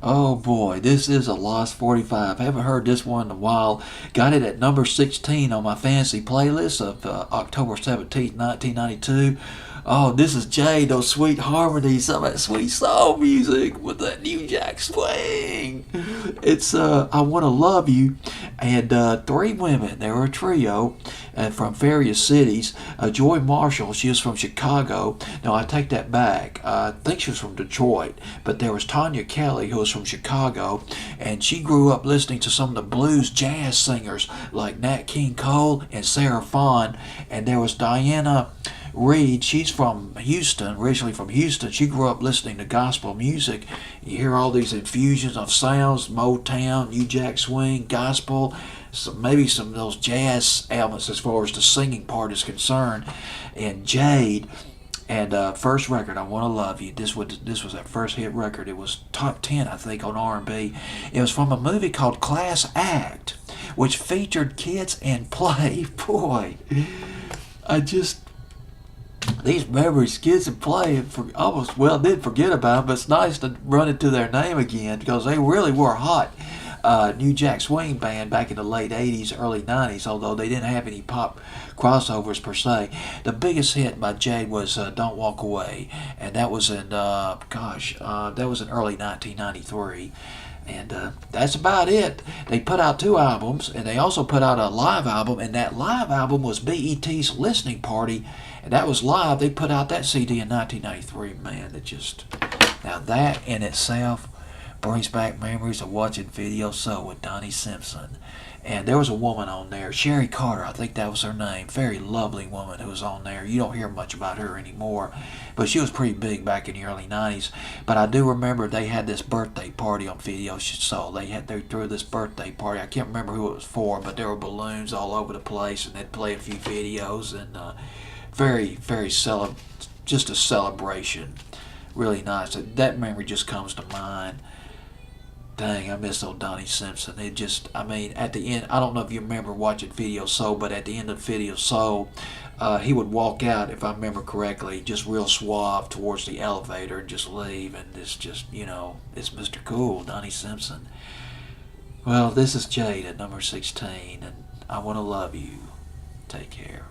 Oh boy, this is a Lost 45. Haven't heard this one in a while. Got it at number 16 on my fantasy playlist of October 17th, 1992. Oh, this is Jay, those sweet harmonies, some of that sweet soul music with that New Jack swing. It's I Want to Love You, and three women, they were a trio from various cities. Joy Marshall, she was from Chicago. No, I take that back. I think she was from Detroit, but there was Tanya Kelly, who was from Chicago, and she grew up listening to some of the blues jazz singers like Nat King Cole and Sarah Vaughan, and there was Diana Reed. She's from Houston, originally from Houston. She grew up listening to gospel music. You hear all these infusions of sounds, Motown, New Jack Swing, gospel, maybe some of those jazz elements as far as the singing part is concerned. And Jade, and first record, I Want to Love You. This was that first hit record. It was top 10, I think, on R&B. It was from a movie called Class Act, which featured kids in play. Boy, I just... these memories, kids in play, almost, well, did forget about them, but it's nice to run into their name again because they really were hot. New Jack Swing band back in the late 80s, early 90s, although they didn't have any pop crossovers per se. The biggest hit by Jade was Don't Walk Away, and that was in, that was in early 1993. And that's about it. They put out two albums, and they also put out a live album, and that live album was BET's Listening Party, and that was live. They put out that CD in 1993. Man, it just... now that in itself brings back memories of watching Video Soul with Donnie Simpson. And there was a woman on there, Sherry Carter, I think that was her name. Very lovely woman who was on there. You don't hear much about her anymore, but she was pretty big back in the early 90s. But I do remember they had this birthday party on Video Soul. They threw this birthday party. I can't remember who it was for, but there were balloons all over the place, and they'd play a few videos, and very, very just a celebration. Really nice. That memory just comes to mind. Dang, I miss old Donnie Simpson. It just, I mean, at the end, I don't know if you remember watching Video Soul, but at the end of Video Soul, he would walk out, if I remember correctly, just real suave towards the elevator and just leave. And it's just, it's Mr. Cool, Donnie Simpson. Well, this is Jade at number 16, and I Want to Love You. Take care.